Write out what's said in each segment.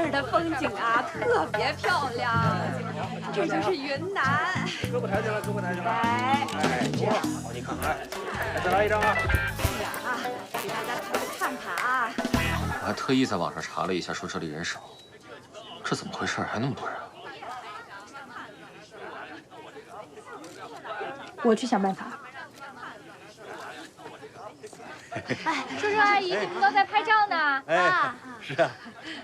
儿的风景啊，特别漂亮。这就是云南。胳膊抬起来，胳膊抬起来。来，哎，多好，你看，来，再来一张啊。这样啊，给大家看看啊。我还特意在网上查了一下，说这里人少，这怎么回事？还那么多人？我去想办法。哎，叔叔阿姨，你们都在拍照呢。哎，是啊，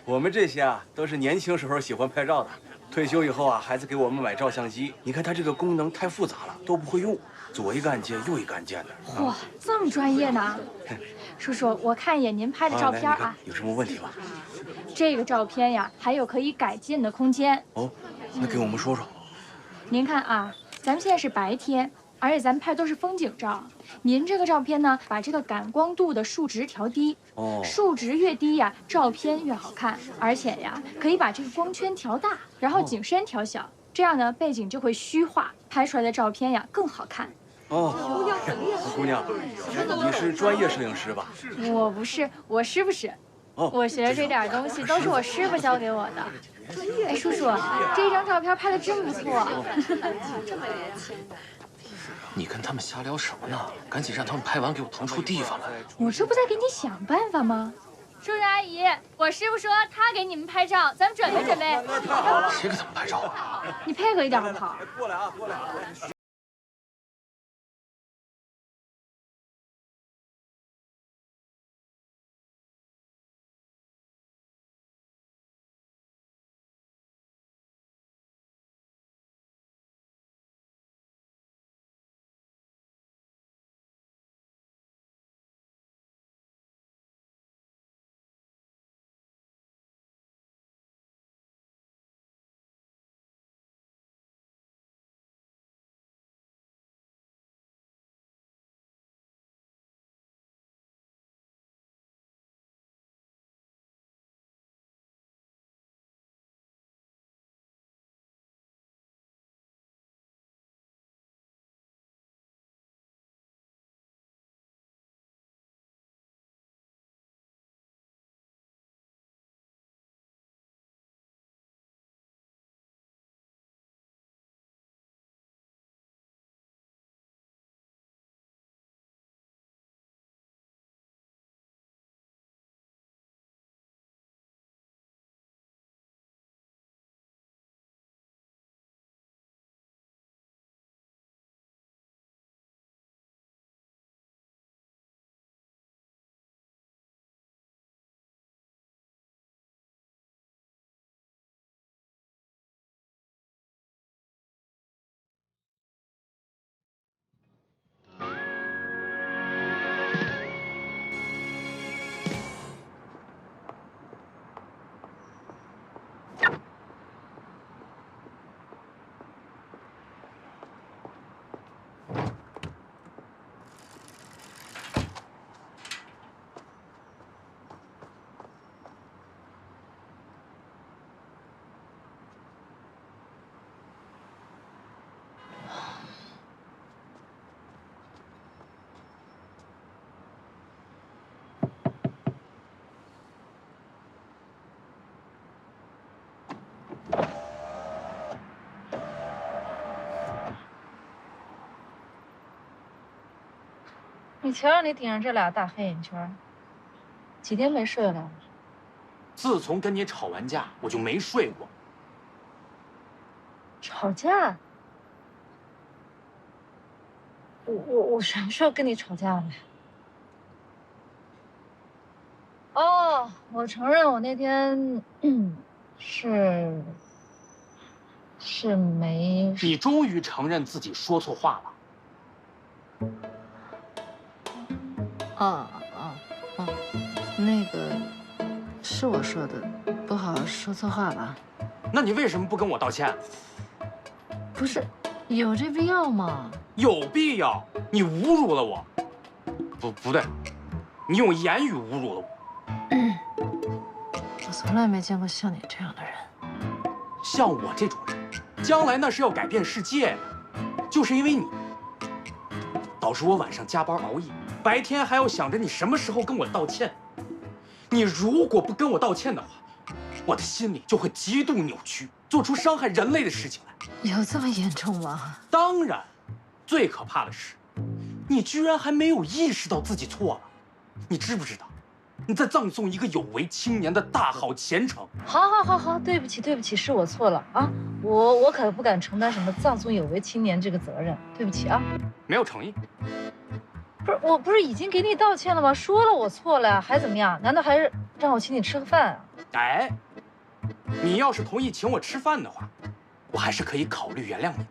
我们这些啊都是年轻时候喜欢拍照的，退休以后啊，孩子给我们买照相机。你看它这个功能太复杂了，都不会用，左一个按键，右一个按键的。嚯，这么专业呢！叔叔，我看一眼您拍的照片啊。有什么问题吗？这个照片呀，还有可以改进的空间。哦，那给我们说说。您看啊，咱们现在是白天。而且咱们拍都是风景照，您这个照片呢，把这个感光度的数值调低，数值越低呀，照片越好看。而且呀，可以把这个光圈调大，然后景深调小，这样呢，背景就会虚化，拍出来的照片呀更好看。姑娘，你是专业摄影师吧？我不是，我师傅是。我学的这点东西都是我师傅教给我的。哎，叔叔，这张照片拍的真不错。这么年轻。你跟他们瞎聊什么呢？赶紧让他们拍完给我腾出地方来。我这不在给你想办法吗？叔叔阿姨，我师傅说他给你们拍照，咱们准备准备。谁给他们拍照啊？你配合一点好不好？过来啊，过来。你瞧瞧你顶上这俩大黑眼圈，几天没睡了？自从跟你吵完架，我就没睡过。吵架？我什么时候跟你吵架了？哦，我承认我那天是没。你终于承认自己说错话了。那个是我说的，不好说错话了。那你为什么不跟我道歉？不是，有这必要吗？有必要。你侮辱了我。不对，你用言语侮辱了我。我从来没见过像你这样的人。像我这种人，将来那是要改变世界的。就是因为你，导致我晚上加班熬夜，白天还要想着你什么时候跟我道歉。你如果不跟我道歉的话，我的心理就会极度扭曲，做出伤害人类的事情来。有这么严重吗？当然，最可怕的是，你居然还没有意识到自己错了。你知不知道，你在葬送一个有为青年的大好前程？好，对不起，是我错了啊！我可不敢承担什么葬送有为青年这个责任，对不起啊！没有诚意。不是，我不是已经给你道歉了吗？说了我错了呀，还怎么样？难道还是让我请你吃个饭啊？哎，你要是同意请我吃饭的话，我还是可以考虑原谅你。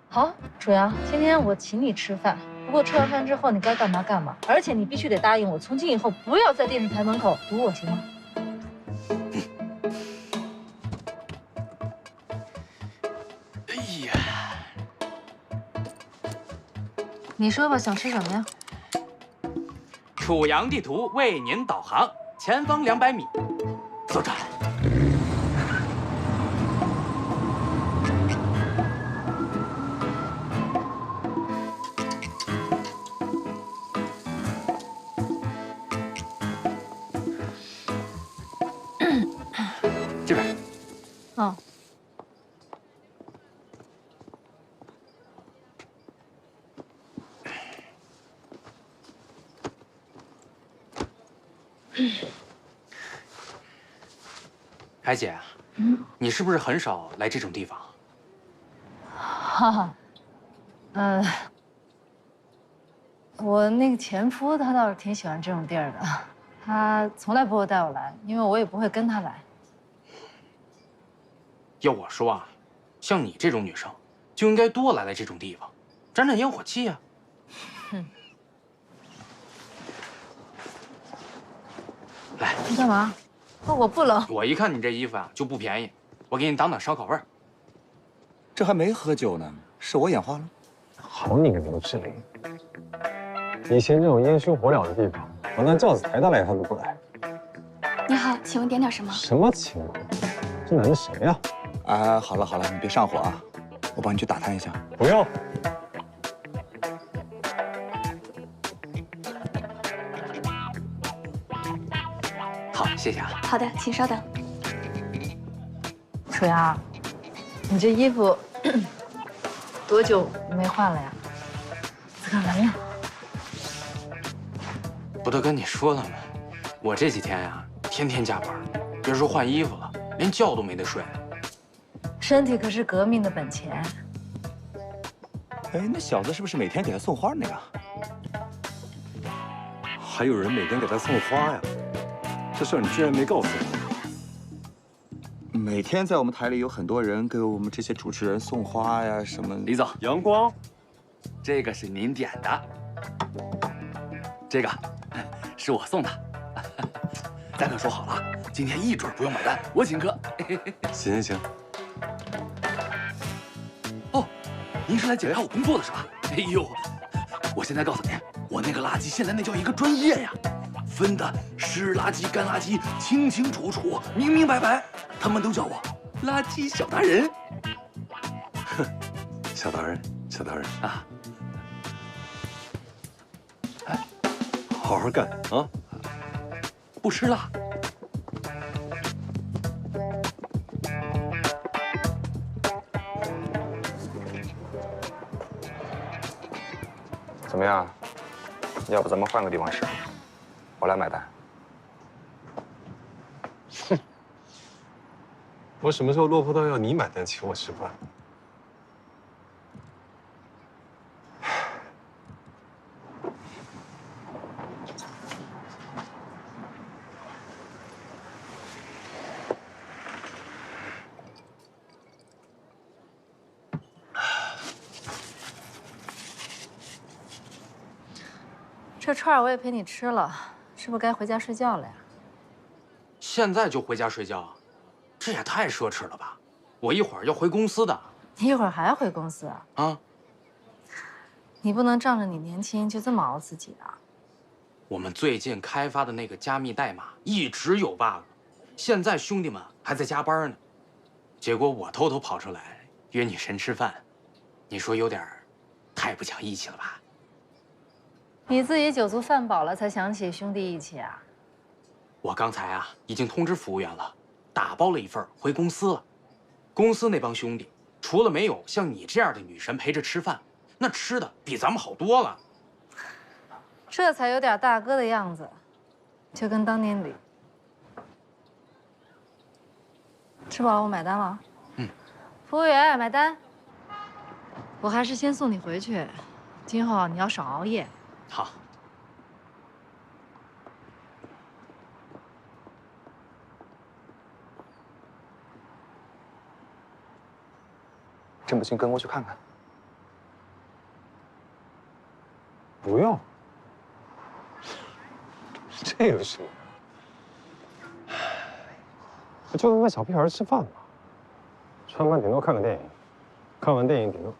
好，楚阳，今天我请你吃饭。不过吃完饭之后你该干嘛干嘛，而且你必须得答应我，从今以后不要在电视台门口堵我，行吗？哎呀，你说吧，想吃什么呀？楚阳地图为您导航，前方200米，左转。这边。哦。海姐，你是不是很少来这种地方？哈哈，我那个前夫他倒是挺喜欢这种地儿的，他从来不会带我来，因为我也不会跟他来。要我说啊，像你这种女生，就应该多来这种地方，沾沾烟火气呀。哼，来，你干嘛？哦，我不冷。我一看你这衣服啊就不便宜，我给你挡烧烤味儿。这还没喝酒呢，是我眼花了？好你个刘志玲！以前这种烟熏火燎的地方，我那轿子抬大来他都不来。你好，请问点什么？什么情况？这男的谁呀？啊，好了，你别上火啊，我帮你去打探一下。不用。好，谢谢啊。好的，请稍等。楚阳，你这衣服多久没换了呀？自个儿闻闻。不都跟你说了吗？我这几天呀，天天加班，别说换衣服了，连觉都没得睡。身体可是革命的本钱。哎，那小子是不是每天给他送花那个？还有人每天给他送花呀？这事儿你居然没告诉我。每天在我们台里有很多人给我们这些主持人送花呀，什么。李总，阳光，这个是您点的，这个是我送的。咱可说好了，今天一准不用买单，我请客。行。哦，您是来检查我工作的是吧？哎呦，我现在告诉您，我那个垃圾现在那叫一个专业呀，分的湿垃圾、干垃圾清清楚楚、明明白白，他们都叫我垃圾小达人。小达人啊！哎，好好干啊！不吃了。怎么样？要不咱们换个地方吃，我来买单。哼，我什么时候落魄到要你买单请我吃饭？这串我也陪你吃了，是不是该回家睡觉了呀？现在就回家睡觉，这也太奢侈了吧！我一会儿要回公司的。你一会儿还要回公司啊？啊！你不能仗着你年轻就这么熬自己的。我们最近开发的那个加密代码一直有 bug， 现在兄弟们还在加班呢。结果我偷偷跑出来约女神吃饭，你说有点太不讲义气了吧？你自己酒足饭饱了才想起兄弟义气啊？我刚才啊已经通知服务员了，打包了一份回公司了。公司那帮兄弟，除了没有像你这样的女神陪着吃饭，那吃的比咱们好多了。这才有点大哥的样子，就跟当年里。吃饱了，我买单了。嗯。服务员，买单。我还是先送你回去，今后你要少熬夜。好。郑不信跟过去看看。不用，这个是，就跟个小屁孩吃饭嘛。吃完饭顶多看个电影，看完电影顶多。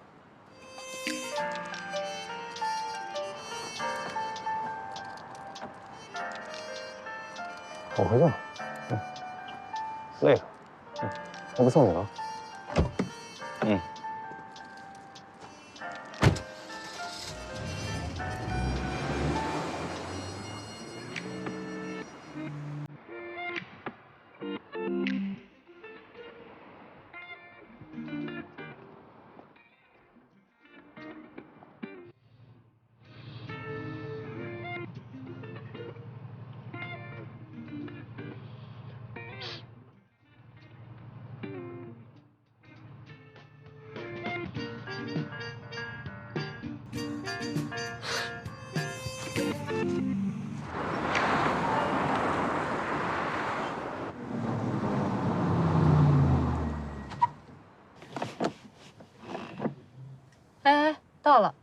我回去了，累了，我不送你了。嗯。哎，到了。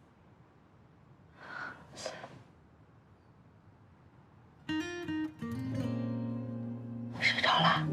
睡着了。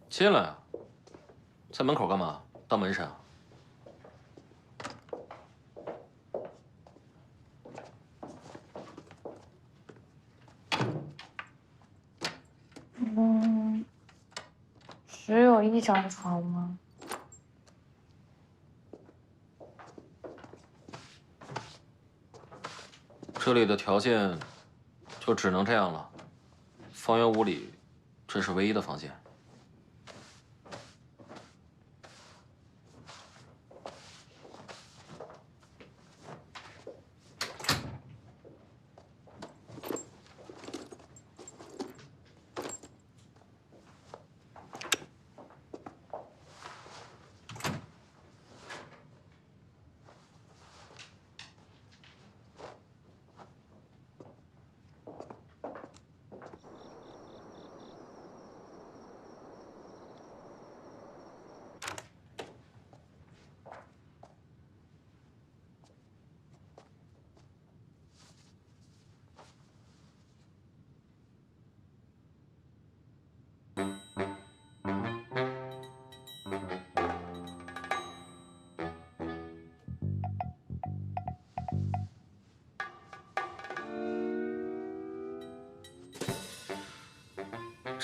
进来啊！在门口干嘛？当门神啊？只有一张床吗？这里的条件就只能这样了。方圆5里，这是唯一的房间。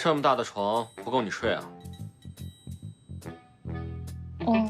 这么大的床不够你睡啊？哦。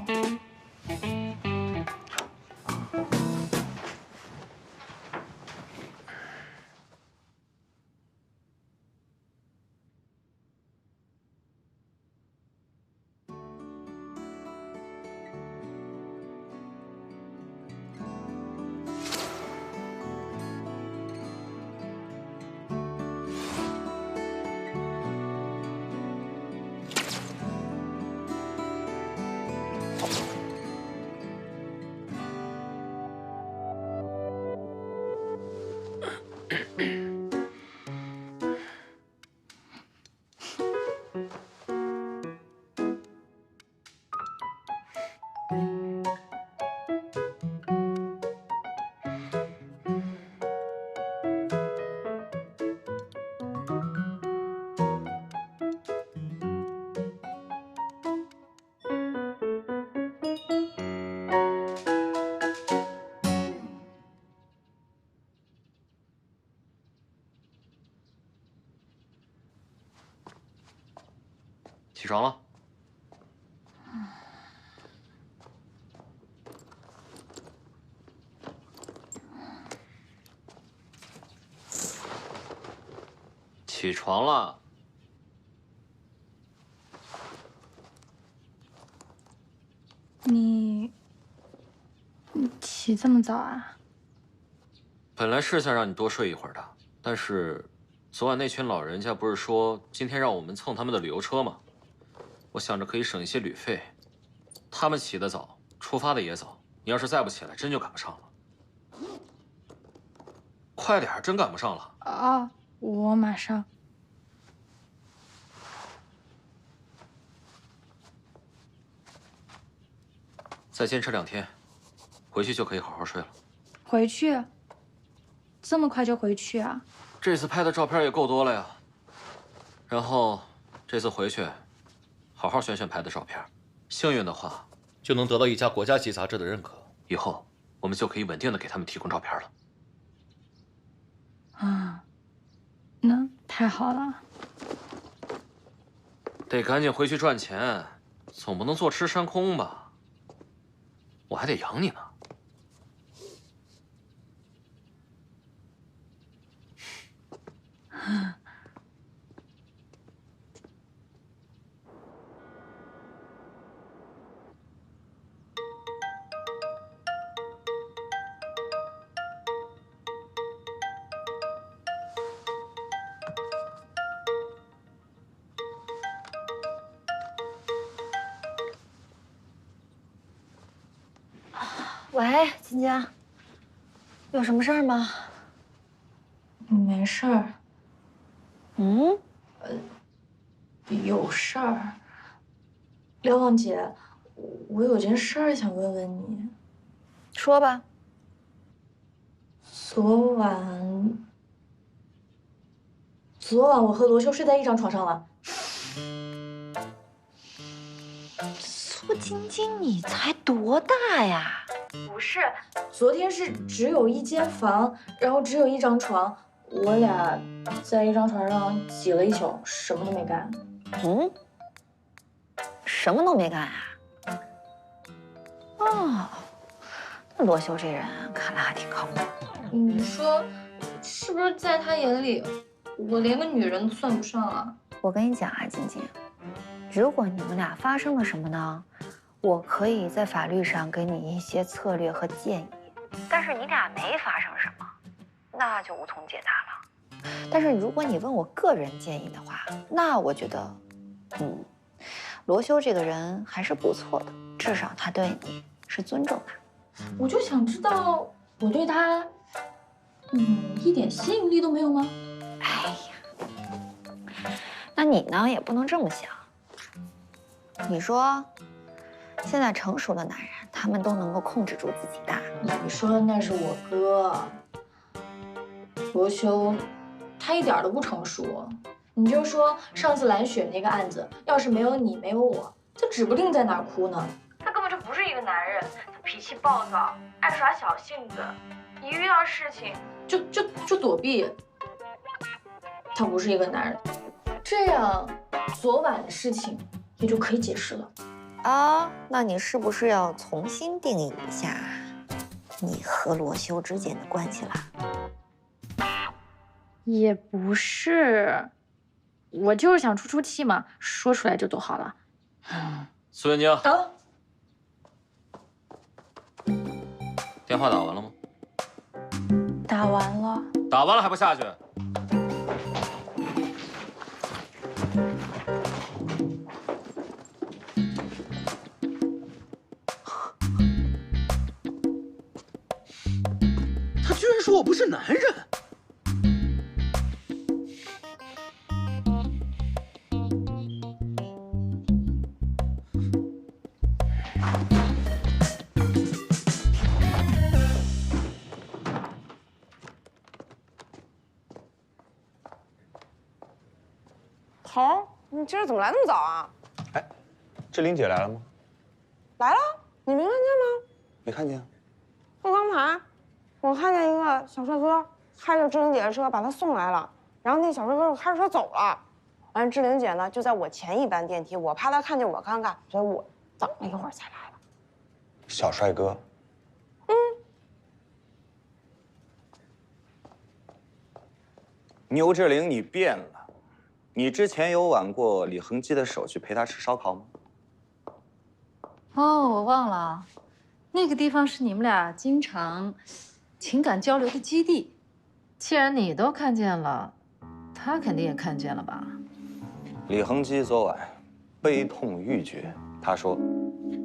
起床了。起床了。你起这么早啊？本来是想让你多睡一会儿的，但是昨晚那群老人家不是说今天让我们蹭他们的旅游车吗？我想着可以省一些旅费。他们起得早，出发的也早，你要是再不起来，真就赶不上了。快点，真赶不上了。啊，我马上。再坚持2天，回去就可以好好睡了。回去？这么快就回去啊？这次拍的照片也够多了呀。然后这次回去，好好选选拍的照片，幸运的话，就能得到一家国家级杂志的认可。以后我们就可以稳定的给他们提供照片了。啊，那太好了。得赶紧回去赚钱，总不能坐吃山空吧？我还得养你呢。喂，金晶，有什么事儿吗？没事儿。嗯？有事儿。瞭望姐，我有件事儿想问问你。说吧。昨晚我和罗修睡在一张床上了。苏晶晶，你才多大呀？不是，昨天是只有一间房，然后只有一张床，我俩在一张床上挤了一宿，什么都没干。嗯？什么都没干啊？哦，那罗修这人看来还挺靠谱。你说，是不是在他眼里，我连个女人都算不上啊？我跟你讲啊，晶晶，如果你们俩发生了什么呢？我可以在法律上给你一些策略和建议，但是你俩没发生什么，那就无从解答了。但是如果你问我个人建议的话，那我觉得，罗修这个人还是不错的，至少他对你是尊重的。我就想知道，我对他，一点吸引力都没有吗？哎呀，那你呢也不能这么想。你说。现在成熟的男人，他们都能够控制住自己的。你说那是我哥，罗修，他一点都不成熟。你就说上次蓝雪那个案子，要是没有你没有我，他指不定在哪儿哭呢。他根本就不是一个男人，他脾气暴躁，爱耍小性子，一遇到事情就躲避。他不是一个男人，这样昨晚的事情也就可以解释了。啊，那你是不是要重新定义一下你和罗修之间的关系啦？也不是，我就是想出气嘛，说出来就都好了。苏元晶，电话打完了吗？打完了。打完了还不下去？他居然说我不是男人。头，你今儿怎么来那么早啊？哎，志玲姐来了吗？来了，你没看见吗？没看见。就刚才，我看见一个小帅哥开着志玲姐的车把她送来了，然后那小帅哥就开着车走了。完，志玲姐呢就在我前一班电梯，我怕她看见我尴尬，所以我等了一会儿才来的。小帅哥。牛志玲，你变了。你之前有挽过李恒基的手去陪他吃烧烤吗？哦，我忘了，那个地方是你们俩经常情感交流的基地。既然你都看见了，他肯定也看见了吧？李恒基昨晚悲痛欲绝，他说：“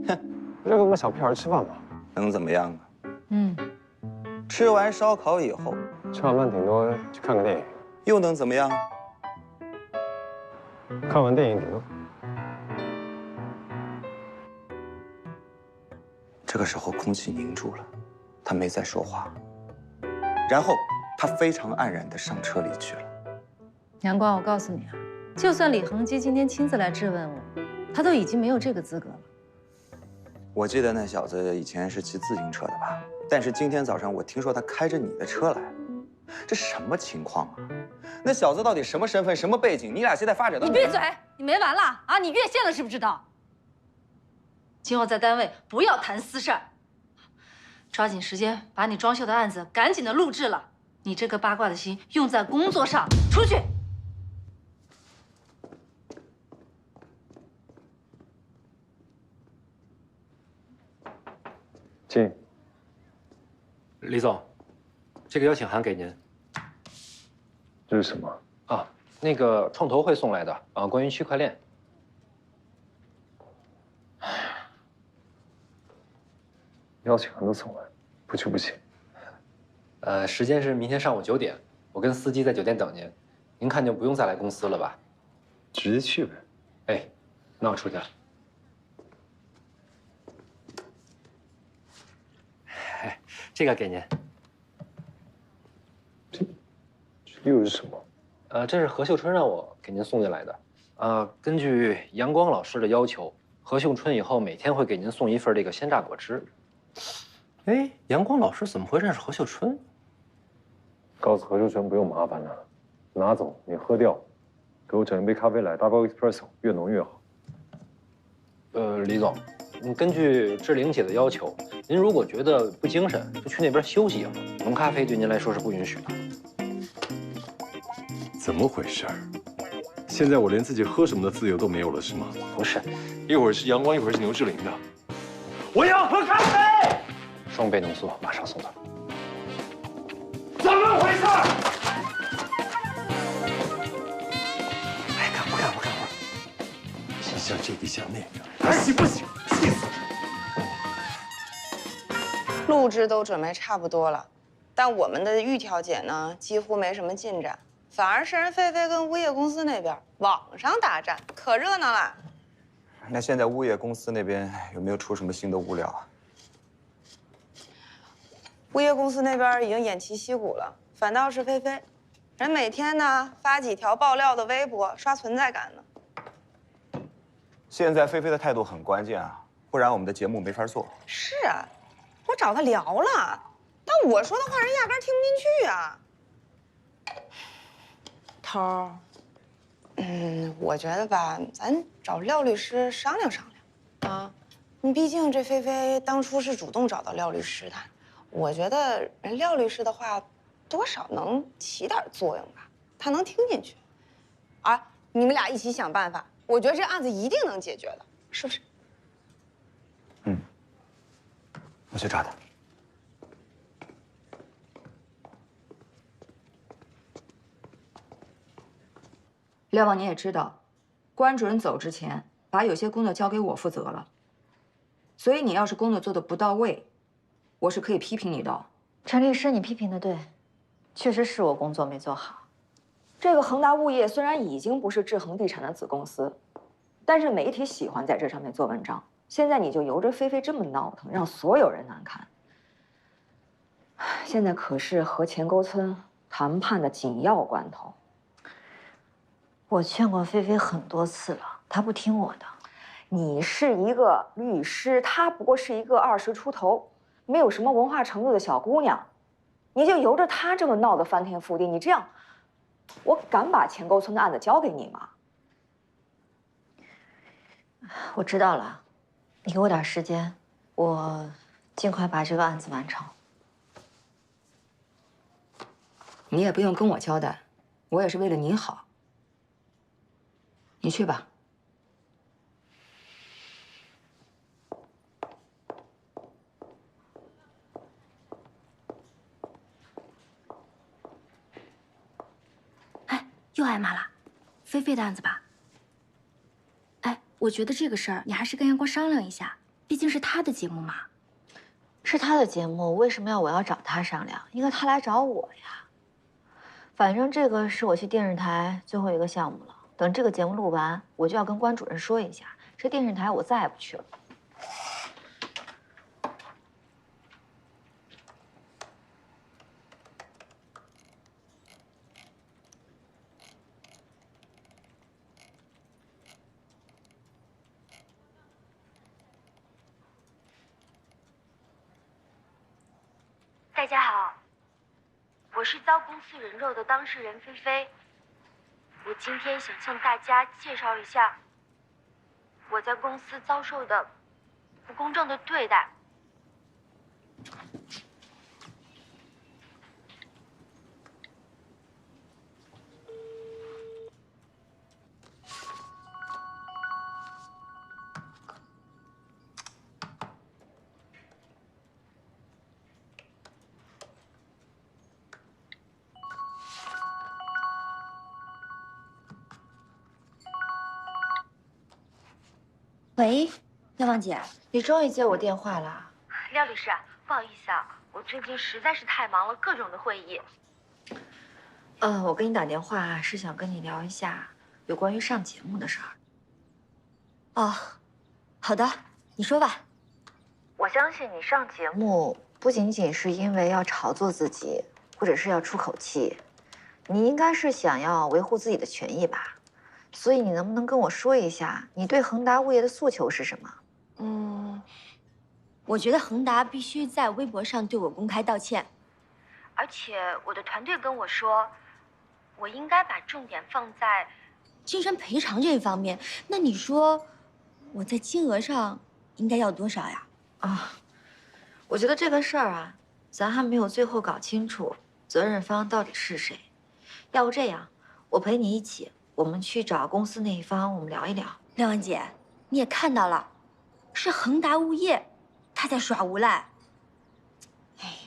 哼，不就跟个小屁孩吃饭吗？能怎么样啊？嗯，吃完烧烤以后，吃完饭顶多去看个电影，又能怎么样？看完电影顶多……这个时候空气凝住了，他没再说话，然后他非常黯然地上车离去了。阳光，我告诉你啊，就算李恒基今天亲自来质问我，他都已经没有这个资格了。我记得那小子以前是骑自行车的吧？但是今天早上我听说他开着你的车来，这什么情况啊？那小子到底什么身份、什么背景？你俩现在发展到……你闭嘴！你没完了啊！你越线了是不是知道？今后在单位不要谈私事儿，抓紧时间把你装修的案子赶紧的录制了。你这颗八卦的心用在工作上，出去。进。李总，这个邀请函给您。这是什么？啊，那个创投会送来的啊，关于区块链。邀请函都送来，不去不行。时间是明天上午9点，我跟司机在酒店等您。您看就不用再来公司了吧？直接去呗。哎，那我出去了。哎，这个给您。这又是什么？这是何秀春让我给您送进来的。根据阳光老师的要求，何秀春以后每天会给您送一份这个鲜榨果汁。哎，阳光老师怎么会认识何秀春？告诉何秀春不用麻烦了，拿走你喝掉，给我整一杯咖啡来，Double Espresso， 越浓越好。李总，根据志玲姐的要求，您如果觉得不精神，就去那边休息一会儿。浓咖啡对您来说是不允许的。怎么回事？现在我连自己喝什么的自由都没有了，是吗？不是，一会儿是阳光，一会儿是牛志玲的。我要喝咖啡。双倍浓缩，马上送到。怎么回事？爱干不干，我干活。一下这一下那个，还行不行？气死！录制都准备差不多了，但我们的预调解呢，几乎没什么进展，反而是人菲菲跟物业公司那边网上大战，可热闹了。那现在物业公司那边有没有出什么新的物料啊？物业公司那边已经偃旗息鼓了，反倒是菲菲，人每天呢发几条爆料的微博，刷存在感呢。现在菲菲的态度很关键啊，不然我们的节目没法做。是啊，我找他聊了，但我说的话人压根听不进去啊。头儿，我觉得吧，咱找廖律师商量商量，啊，毕竟这菲菲当初是主动找到廖律师的，我觉得人廖律师的话，多少能起点作用吧，他能听进去，啊，你们俩一起想办法，我觉得这案子一定能解决的，是不是？嗯，我去找他。廖望，你也知道，关主任走之前，把有些工作交给我负责了。所以你要是工作做得不到位，我是可以批评你的。陈律师，你批评的对，确实是我工作没做好。这个恒达物业虽然已经不是智恒地产的子公司，但是媒体喜欢在这上面做文章。现在你就由着菲菲这么闹腾，让所有人难堪。现在可是和钱沟村谈判的紧要关头。我劝过菲菲很多次了，她不听我的。你是一个律师，她不过是一个20出头、没有什么文化程度的小姑娘，你就由着她这么闹得翻天覆地，你这样，我敢把钱沟村的案子交给你吗？我知道了，你给我点时间，我尽快把这个案子完成。你也不用跟我交代，我也是为了你好。你去吧。哎，又挨骂了，菲菲的案子吧？哎，我觉得这个事儿你还是跟阳光商量一下，毕竟是他的节目嘛。是他的节目，为什么我要找他商量？应该他来找我呀。反正这个是我去电视台最后一个项目了。等这个节目录完，我就要跟关主任说一下，这电视台我再也不去了。大家好，我是遭公司人肉的当事人菲菲。我今天想向大家介绍一下我在公司遭受的不公正的对待。喂，廖望姐，你终于接我电话了。廖律师，不好意思啊，我最近实在是太忙了，各种的会议。我给你打电话是想跟你聊一下有关于上节目的事儿。哦，好的，你说吧。我相信你上节目不仅仅是因为要炒作自己，或者是要出口气，你应该是想要维护自己的权益吧？所以你能不能跟我说一下，你对恒达物业的诉求是什么？我觉得恒达必须在微博上对我公开道歉，而且我的团队跟我说，我应该把重点放在精神赔偿这一方面。那你说，我在金额上应该要多少呀？我觉得这个事儿啊，咱还没有最后搞清楚责任方到底是谁。要不这样，我陪你一起，我们去找公司那一方，我们聊一聊。廖文姐，你也看到了，是恒达物业，他在耍无赖。哎，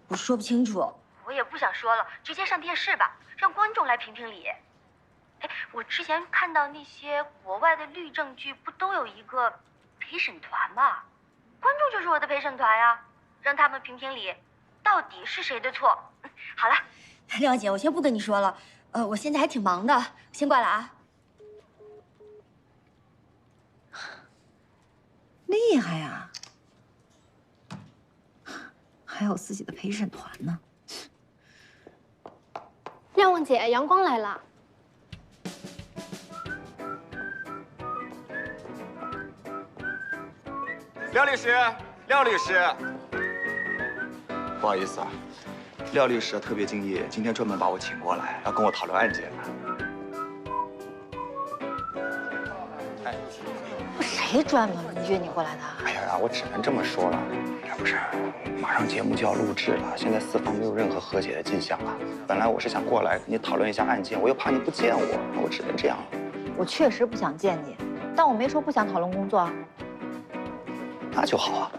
我说不清楚。我也不想说了，直接上电视吧，让观众来评评理。哎，我之前看到那些国外的律政剧，不都有一个陪审团吗？观众就是我的陪审团呀，让他们评评理，到底是谁的错。好了，廖姐，我先不跟你说了，我现在还挺忙的，先挂了啊。厉害呀，还有自己的陪审团呢。廖望姐，阳光来了。廖律师，廖律师，不好意思啊，廖律师特别敬业，今天专门把我请过来，要跟我讨论案件。谁专门约你过来的？哎呀，我只能这么说了。不是，马上节目就要录制了，现在四方没有任何和解的迹象了。本来我是想过来跟你讨论一下案件，我又怕你不见我，那我只能这样了。我确实不想见你，但我没说不想讨论工作啊。那就好啊。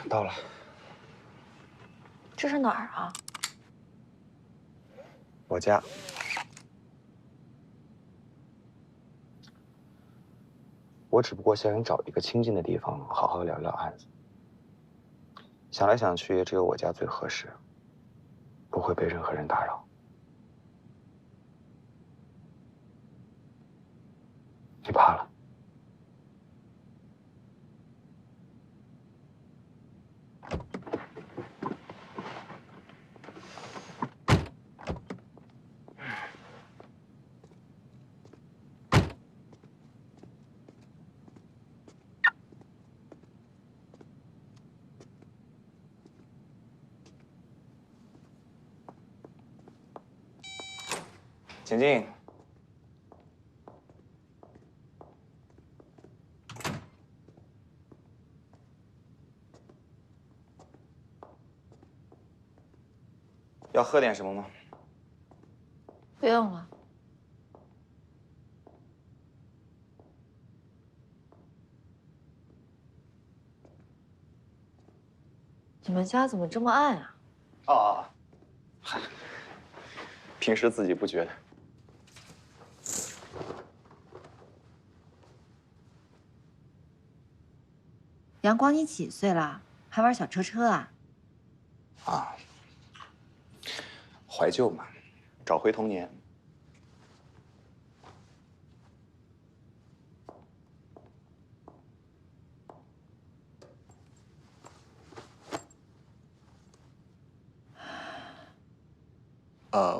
到了。这是哪儿啊？我家。我只不过想找一个清静的地方，好好聊聊案子。想来想去，也只有我家最合适，不会被任何人打扰。你怕了？请进。要喝点什么吗？不用了。你们家怎么这么暗啊？哦，嗨，平时自己不觉得。阳光，你几岁了？还玩小车车啊？啊，怀旧嘛，找回童年。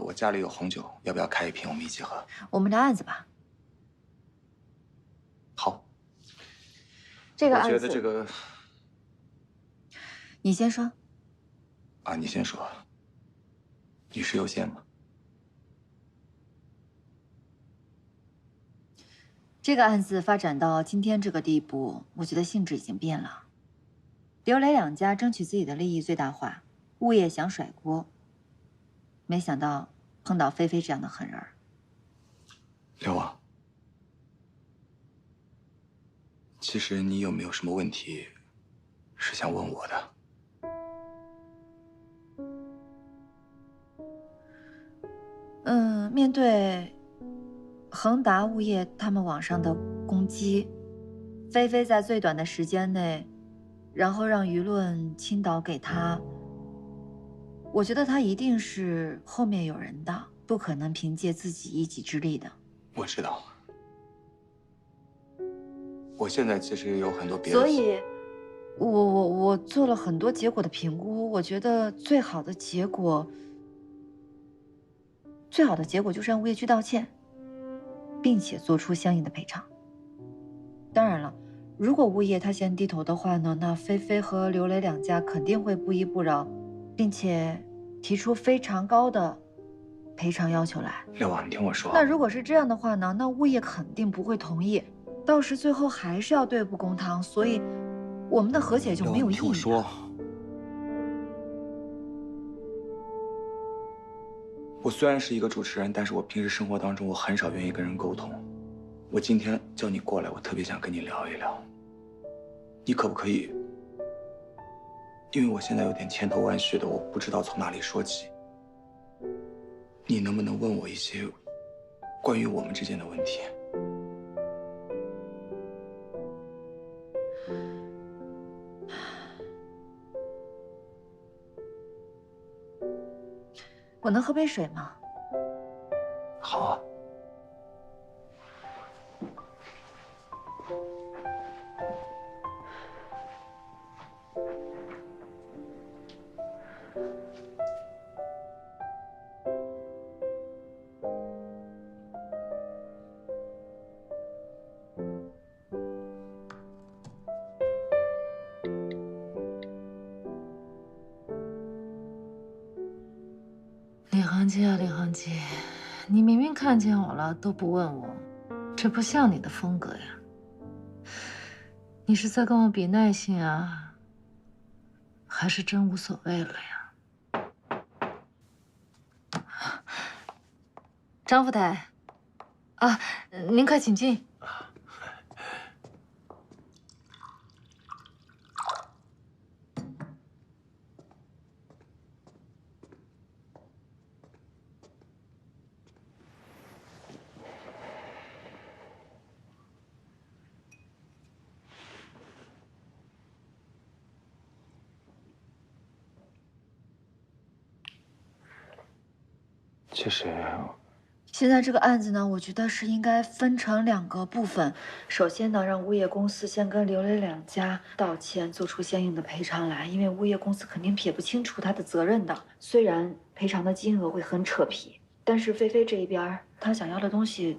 我家里有红酒，要不要开一瓶，我们一起喝？我们聊案子吧。好。这个案子，我觉得这个，你先说。啊，你先说。女士优先吗？这个案子发展到今天这个地步，我觉得性质已经变了。刘雷两家争取自己的利益最大化，物业想甩锅，没想到碰到菲菲这样的狠人儿。刘王，其实你有没有什么问题是想问我的？面对恒达物业他们网上的攻击，菲菲在最短的时间内，然后让舆论倾倒给他，我觉得他一定是后面有人的，不可能凭借自己一己之力的。我知道。我现在其实有很多别的，所以，我做了很多结果的评估，我觉得最好的结果就是让物业去道歉，并且做出相应的赔偿。当然了，如果物业他先低头的话呢，那菲菲和刘雷两家肯定会不依不饶，并且提出非常高的赔偿要求来。刘王，你听我说。那如果是这样的话呢，那物业肯定不会同意。到时最后还是要对簿公堂，所以我们的和解就没有意义。听我说，我虽然是一个主持人，但是我平时生活当中我很少愿意跟人沟通。我今天叫你过来，我特别想跟你聊一聊。你可不可以？因为我现在有点千头万绪的，我不知道从哪里说起。你能不能问我一些关于我们之间的问题？我能喝杯水吗？好啊。李航基啊，李航基，你明明看见我了都不问我，这不像你的风格呀。你是在跟我比耐性啊，还是真无所谓了呀？张副台，啊，您快请进。其实，现在这个案子呢，我觉得是应该分成2个部分。首先呢，让物业公司先跟刘磊2家道歉，做出相应的赔偿来，因为物业公司肯定撇不清楚他的责任的。虽然赔偿的金额会很扯皮，但是菲菲这一边，她想要的东西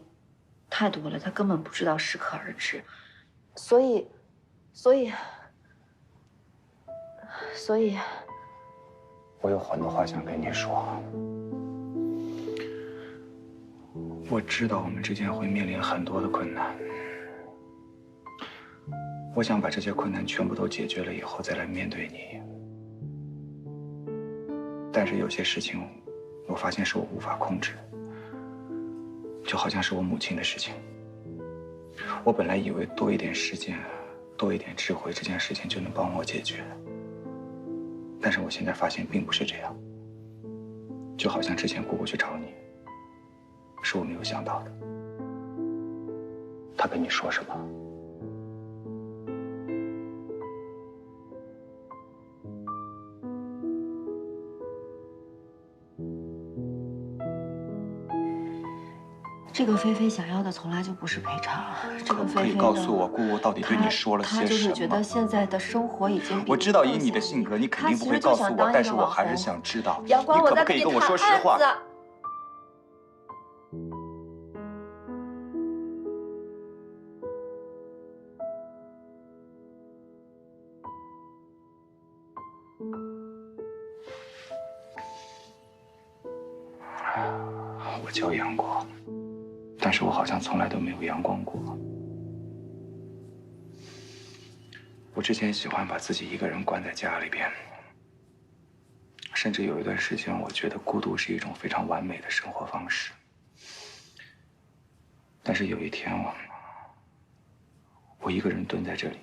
太多了，她根本不知道适可而止。所以，我有很多话想跟你说。我知道我们之间会面临很多的困难，我想把这些困难全部都解决了以后再来面对你。但是有些事情，我发现是我无法控制的，就好像是我母亲的事情。我本来以为多一点时间，多一点智慧，这件事情就能帮我解决，但是我现在发现并不是这样。就好像之前姑姑去找你，是我没有想到的。她跟你说什么？这个菲菲想要的从来就不是赔偿。这个菲菲可以告诉我姑姑到底对你说了些什么？她就是觉得现在的生活已经……我知道以你的性格，你肯定不会告诉我，但是我还是想知道，阳光，你可不可以跟我说实话？我叫阳光，但是我好像从来都没有阳光过。我之前喜欢把自己一个人关在家里边，甚至有一段时间，我觉得孤独是一种非常完美的生活方式。但是有一天，我一个人蹲在这里，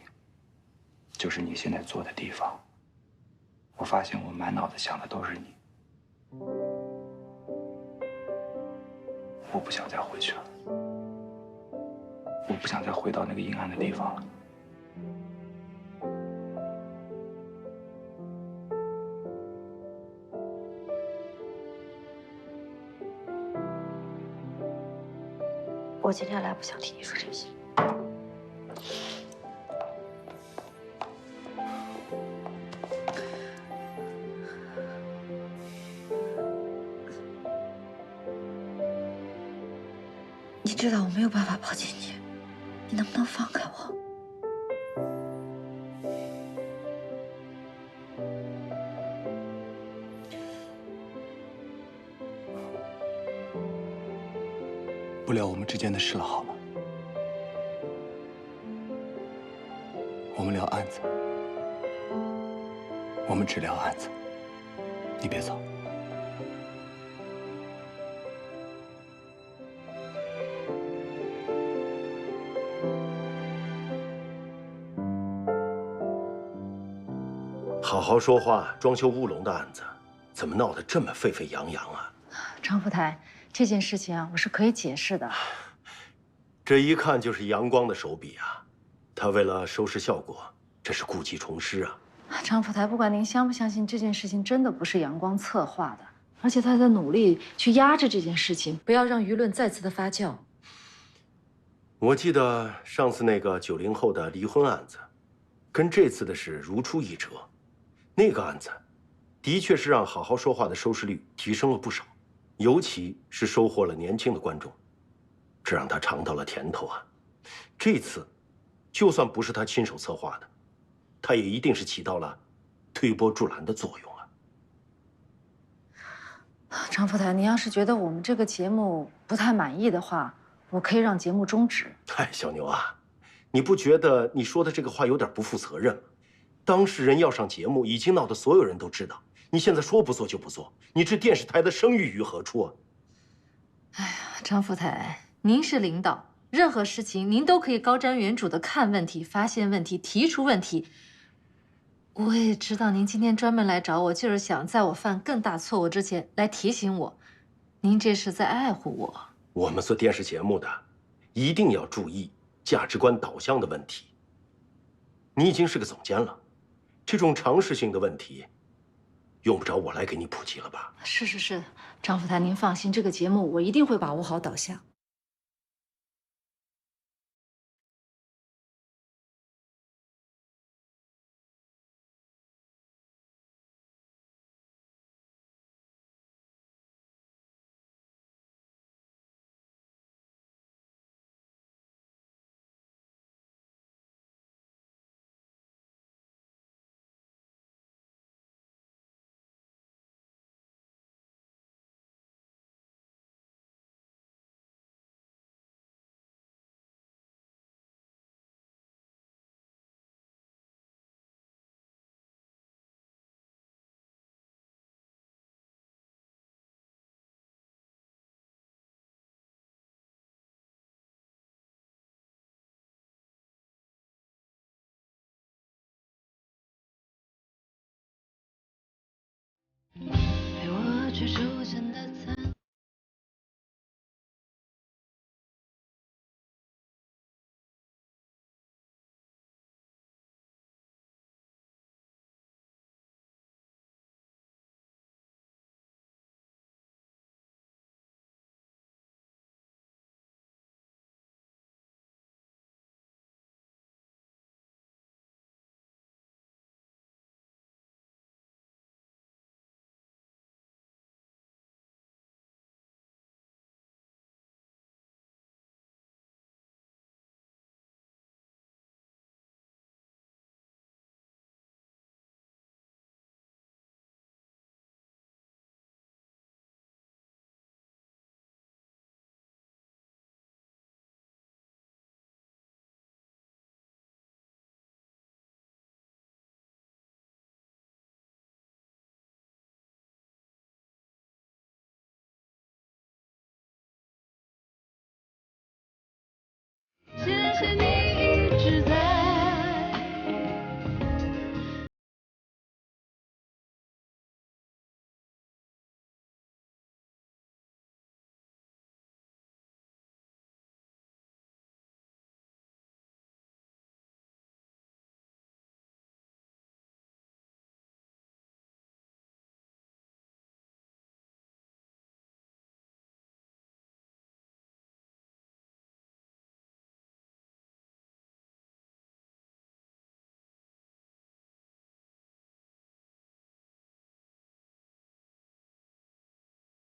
就是你现在坐的地方，我发现我满脑子想的都是你。我不想再回去了，我不想再回到那个阴暗的地方了。我今天来不想听你说这些。你知道我没有办法抛弃你，你能不能放开我？不聊我们之间的事了，好吗？我们聊案子，我们只聊案子。你别走。好好说话，装修乌龙的案子，怎么闹得这么沸沸扬扬啊？张副台，这件事情啊，我是可以解释的。这一看就是阳光的手笔啊！他为了收视效果，这是故技重施啊！张副台，不管您相不相信，这件事情真的不是阳光策划的，而且他在努力去压制这件事情，不要让舆论再次的发酵。我记得上次那个90后的离婚案子，跟这次的是如出一辙。那个案子，的确是让好好说话的收视率提升了不少，尤其是收获了年轻的观众，这让他尝到了甜头啊。这次，就算不是他亲手策划的，他也一定是起到了推波助澜的作用啊。张副台，您要是觉得我们这个节目不太满意的话，我可以让节目终止。哎，小牛啊，你不觉得你说的这个话有点不负责任吗？当事人要上节目，已经闹得所有人都知道，你现在说不做就不做，你置电视台的声誉于何处啊？哎呀，张副台，您是领导，任何事情您都可以高瞻远瞩地看问题、发现问题、提出问题。我也知道您今天专门来找我，就是想在我犯更大错误之前来提醒我，您这是在爱护我。我们做电视节目的，一定要注意价值观导向的问题。你已经是个总监了，这种常识性的问题，用不着我来给你普及了吧？是，张副台，您放心，这个节目我一定会把握好导向。陪我去书前的餐。谢谢你一直在。